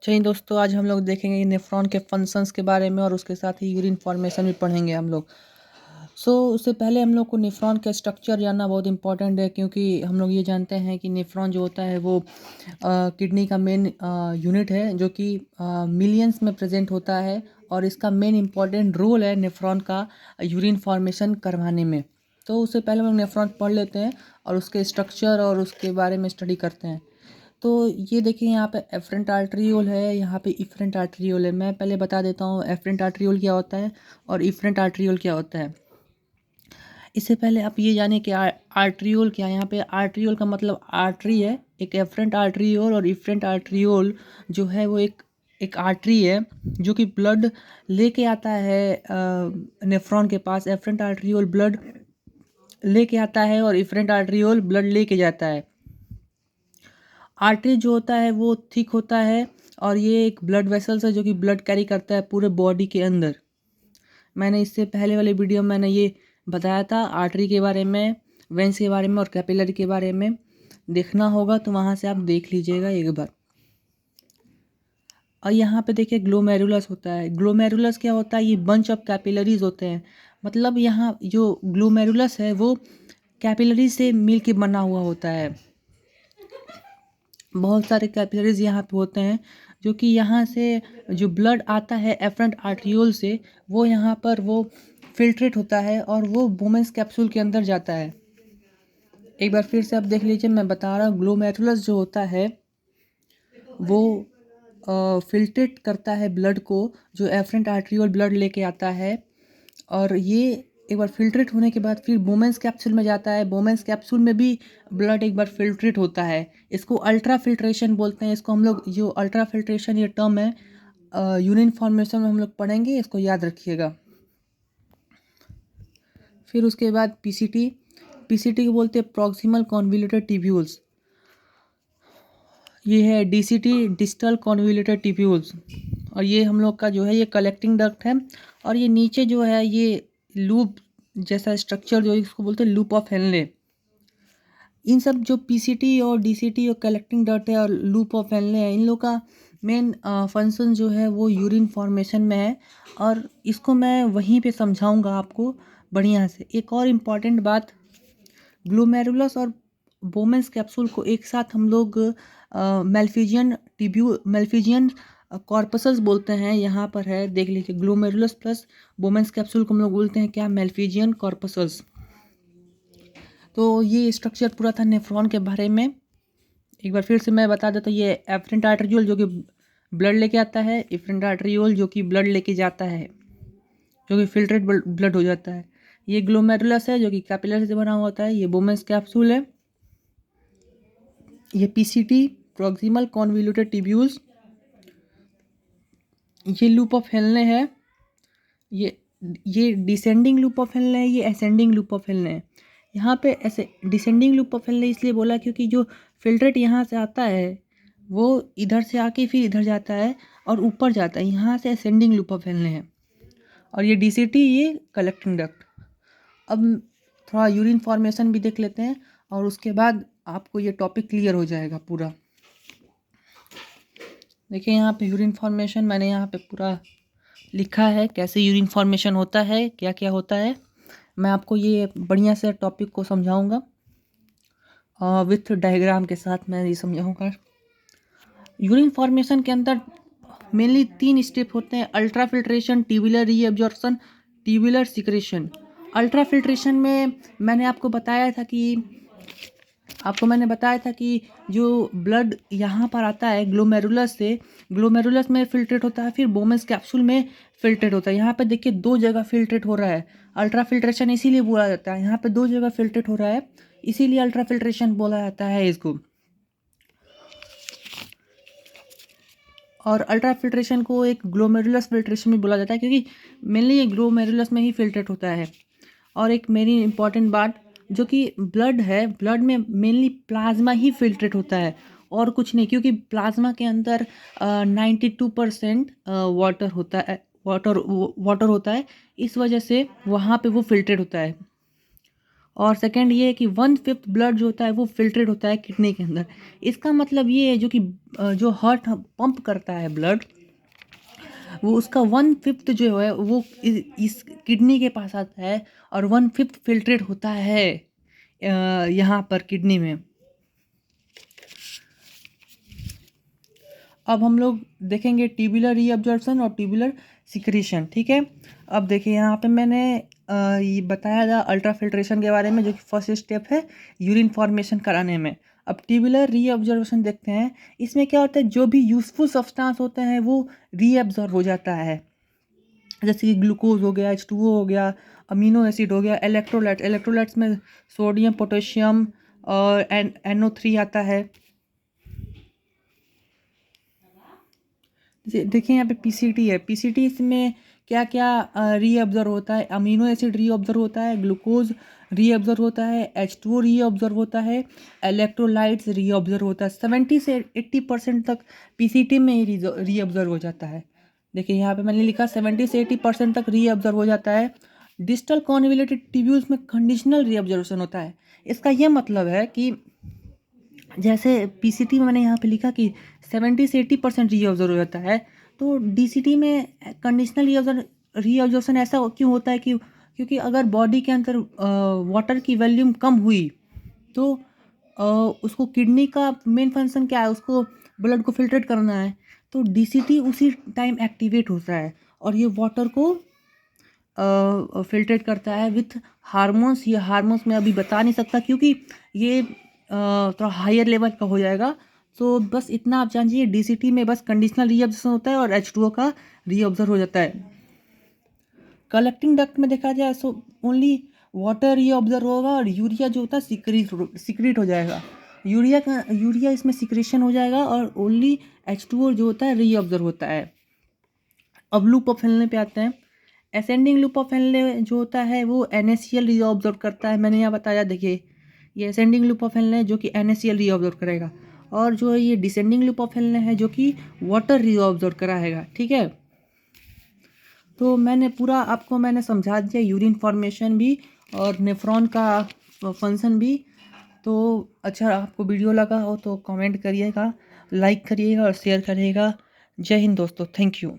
चलिए दोस्तों, आज हम लोग देखेंगे नेफ्रॉन के फंक्शंस के बारे में और उसके साथ ही यूरिन फॉर्मेशन भी पढ़ेंगे हम लोग। उससे पहले हम लोग को नेफ्रॉन का स्ट्रक्चर जानना बहुत इंपॉर्टेंट है, क्योंकि हम लोग ये जानते हैं कि नेफ्रॉन जो होता है वो किडनी का मेन यूनिट है, जो कि मिलियंस में प्रेजेंट होता है। और इसका मेन इंपॉर्टेंट रोल है नेफ्रॉन का यूरिन फॉर्मेशन करवाने में। तो उससे पहले हम लोग नेफ्रॉन पढ़ लेते हैं और उसके स्ट्रक्चर और उसके बारे में स्टडी करते हैं। तो ये देखिए, यहाँ पे एफरेंट आर्टरियोल है, यहाँ पे इफरेंट आर्टरियोल है। मैं पहले बता देता हूँ एफरेंट आर्टरियोल क्या होता है और इफरेंट आर्टरियोल क्या होता है। इससे पहले आप ये जाने कि आर्टरियोल क्या है। यहाँ पे आर्टरियोल का मतलब आर्टरी है, एक एफरेंट आर्टरियोल और इफरेंट आर्टरियोल जो है वो एक आर्टरी है जो कि ब्लड लेके आता है नेफ्रॉन के पास। एफरेंट आर्टरियोल ब्लड लेके आता है और इफरेंट आर्टरियोल ब्लड लेके जाता है। आर्टरी जो होता है वो थिक होता है और ये एक ब्लड वेसल्स है जो कि ब्लड कैरी करता है पूरे बॉडी के अंदर। मैंने इससे पहले वाले वीडियो में मैंने ये बताया था आर्टरी के बारे में, वेंस के बारे में और कैपिलरी के बारे में। देखना होगा तो वहाँ से आप देख लीजिएगा एक बार। और यहाँ पे देखिए ग्लोमेरुलस होता है। ग्लोमेरुलस क्या होता है? ये बंच ऑफ कैपिलरीज होते हैं। मतलब यहाँ जो ग्लोमेरुलस है वो कैपिलरी से मिल के बना हुआ होता है। बहुत सारे कैपिलरीज यहाँ पे होते हैं जो कि यहाँ से जो ब्लड आता है एफरेंट आर्टरियोल से वो यहाँ पर वो फिल्ट्रेट होता है और वो वुमेन्स कैप्सूल के अंदर जाता है। एक बार फिर से आप देख लीजिए, मैं बता रहा हूँ ग्लोमेरुलस जो होता है वो फिल्ट्रेट करता है ब्लड को, जो एफरेंट आर्टरियोल ब्लड लेके आता है। और ये एक बार फिल्ट्रेट होने के बाद फिर वुमेन्स कैप्सूल में जाता है। वुमेन्स कैप्सूल में भी ब्लड एक बार फिल्ट्रेट होता है। इसको अल्ट्रा फिल्ट्रेशन बोलते हैं। इसको हम लोग जो अल्ट्रा फिल्ट्रेशन ये टर्म है यूरिन फॉर्मेशन में हम लोग पढ़ेंगे, इसको याद रखिएगा। फिर उसके बाद पीसीटी। पीसीटी को बोलते हैं प्रॉक्सिमल कॉन्वोल्यूटेड ट्यूब्यूल्स। ये है डीसीटी, डिस्टल कॉन्वोल्यूटेड ट्यूब्यूल्स। और ये हम लोग का जो है ये कलेक्टिंग डक्ट है। और ये नीचे जो है ये लूप जैसा स्ट्रक्चर जो इसको बोलते हैं लूप ऑफ हेनले। इन सब जो पीसीटी और डीसीटी और कलेक्टिंग डक्ट है और लूप ऑफ हेनले है, इन लोग का मेन फंक्शन जो है वो यूरिन फॉर्मेशन में है। और इसको मैं वहीं पे समझाऊंगा आपको बढ़िया से। एक और इम्पॉर्टेंट बात, ग्लोमेरुलस और बोमेंस कैप्सूल को एक साथ हम लोग मेल्फिजियन कॉर्पसस बोलते हैं। यहाँ पर है, देख लीजिए, ग्लोमेरुलस प्लस बोमेंस कैप्सूल को हम लोग बोलते हैं क्या? मेल्फिजियन कॉर्पसस। तो ये स्ट्रक्चर पूरा था नेफ्रॉन के बारे में। एक बार फिर से मैं बता देता हूँ, ये एफरेंट आर्टरियोल जो कि ब्लड लेके आता है, इफरेंट आर्टरियोल जो कि ब्लड लेके जाता है, जो कि फिल्ट्रेट ब्लड हो जाता है। ये ग्लोमेरुलस है जो कि कैपिलरी से बना हुआ होता है। ये बोमेंस कैप्सूल है। ये पीसीटी प्रॉक्सिमल कॉन्वोल्यूटेड ट्यूब्यूल्स। ये लूप ऑफ हेनले है। ये डिसेंडिंग लूप ऑफ हेनले है, ये असेंडिंग लूप ऑफ हेनले है। यहाँ पे ऐसे डिसेंडिंग लूप ऑफ हेनले इसलिए बोला क्योंकि जो फिल्ट्रेट यहाँ से आता है वो इधर से आके फिर इधर जाता है और ऊपर जाता है। यहाँ से असेंडिंग लूप ऑफ हेनले है। और ये डीसीटी, ये कलेक्टिंग डक्ट। अब थोड़ा यूरिन फॉर्मेशन भी देख लेते हैं और उसके बाद आपको ये टॉपिक क्लियर हो जाएगा पूरा। देखिए यहाँ पे यूरिन फॉर्मेशन मैंने यहाँ पे पूरा लिखा है, कैसे यूरिन फॉर्मेशन होता है, क्या क्या होता है। मैं आपको ये बढ़िया से टॉपिक को समझाऊंगा विथ डायग्राम के साथ मैं ये समझाऊंगा। यूरिन फॉर्मेशन के अंदर मेनली 3 स्टेप होते हैं: ultra filtration, tubular reabsorption, tubular secretion. Ultra filtration में मैंने बताया था कि जो ब्लड यहाँ पर आता है ग्लोमेरुलस से, ग्लोमेरुलस में फिल्ट्रेट होता है, फिर बोमेंस कैप्सूल में फिल्ट्रेट होता है। यहाँ पे देखिए 2 जगह फिल्ट्रेट हो रहा है। अल्ट्रा फिल्ट्रेशन इसीलिए बोला जाता है, यहाँ पे 2 जगह फिल्ट्रेट हो रहा है, इसीलिए अल्ट्रा फिल्ट्रेशन बोला जाता है इसको। और अल्ट्रा फिल्ट्रेशन को एक ग्लोमेरुलस फिल्ट्रेशन भी बोला जाता है, क्योंकि मेनली ये ग्लोमेरुलस में ही फिल्ट्रेट होता है। और एक मेरी इंपॉर्टेंट बात, जो कि ब्लड है, ब्लड में मेनली प्लाज्मा ही फिल्ट्रेट होता है और कुछ नहीं, क्योंकि प्लाज्मा के अंदर 92% वाटर होता है, वाटर होता है। इस वजह से वहाँ पे वो फिल्ट्रेट होता है। और सेकंड ये है कि 1/5 ब्लड जो होता है वो फ़िल्ट्रेट होता है किडनी के अंदर। इसका मतलब ये है जो कि जो हार्ट पंप करता है ब्लड, वो उसका 1/5 जो है वो इस किडनी के पास आता है और 1/5 फ़िल्ट्रेट होता है यहाँ पर किडनी में। अब हम लोग देखेंगे ट्यूबुलर रीअब्जॉर्प्शन और ट्यूबुलर सिक्रीशन, ठीक है। अब देखिए यहाँ पे मैंने ये बताया था अल्ट्रा फिल्ट्रेशन के बारे में, जो कि फर्स्ट स्टेप है यूरिन फॉर्मेशन कराने में। अब ट्यूबुलर रीअब्जॉर्प्शन देखते हैं। इसमें क्या होता है, जो भी यूजफुल सब्सटेंस होते हैं वो रीअब्जॉर्ब हो जाता है, जैसे कि ग्लूकोज हो गया, H2O हो गया, अमीनो एसिड हो गया, इलेक्ट्रोलाइट्स में सोडियम, पोटेशियम और NO3 आता है। देखिए यहाँ पे PCT है। PCT इसमें क्या क्या रीअब्जॉर्ब होता है, अमीनो एसिड रीअब्जॉर्ब होता है, ग्लूकोज रीअब्जॉर्ब होता है, H2O रीअब्जॉर्ब होता है, इलेक्ट्रोलाइट्स रीअब्जॉर्ब होता है। 70 से 80% तक PCT में ही रीअब्जॉर्ब हो जाता है। देखिए यहाँ पे मैंने लिखा 70 से 80% तक रीअब्जॉर्ब हो जाता है। डिस्टल कॉन्वोल्यूटेड ट्यूब्यूल्स में कंडीशनल रीअब्जॉर्प्शन होता है। इसका यह मतलब है कि जैसे PCT में मैंने यहाँ पे लिखा कि 70 से 80% रीअब्जॉर्ब हो जाता है, तो DCT में कंडीशनल रीअब्जॉर्प्शन ऐसा क्यों होता है कि क्योंकि अगर बॉडी के अंदर वाटर की वॉल्यूम कम हुई तो उसको किडनी का मेन फंक्शन क्या है, उसको ब्लड को फिल्ट्रेट करना है, तो DCT उसी टाइम एक्टिवेट होता है और ये वाटर को फिल्ट्रेट करता है विथ हार्मोन्स। ये हार्मोन्स मैं अभी बता नहीं सकता क्योंकि ये थोड़ा हायर लेवल का हो जाएगा। तो बस इतना आप जानिए, DCT में बस कंडीशनल रीअब्जॉर्प्शन होता है और H2O का रीअब्जॉर्ब हो जाता है। कलेक्टिंग डक्ट में देखा जाए सो ओनली वाटर रीअब्जॉर्ब होगा और यूरिया जो होता है सिक्रीट हो जाएगा। यूरिया इसमें सिक्रेशन हो जाएगा और ओनली H2O जो होता है रीअब्जॉर्ब होता है। अब लूप ऑफ हेनले पे आते हैं। असेंडिंग लूप ऑफ हेनले जो होता है वो NaCl रीअब्जॉर्ब करता है। मैंने यहाँ बताया, देखिए ये असेंडिंग लूप ऑफ हेनले जो कि NaCl रीअब्जॉर्ब करेगा, और जो ये डिसेंडिंग लूप ऑफ हेनले है जो कि वाटर रीअब्जॉर्ब कराएगा, ठीक है। तो मैंने पूरा आपको मैंने समझा दिया, यूरिन फॉर्मेशन भी और नेफ्रॉन का फंक्शन भी। तो अच्छा आपको वीडियो लगा हो तो कमेंट करिएगा, लाइक करिएगा और शेयर करिएगा। जय हिंद दोस्तों, थैंक यू।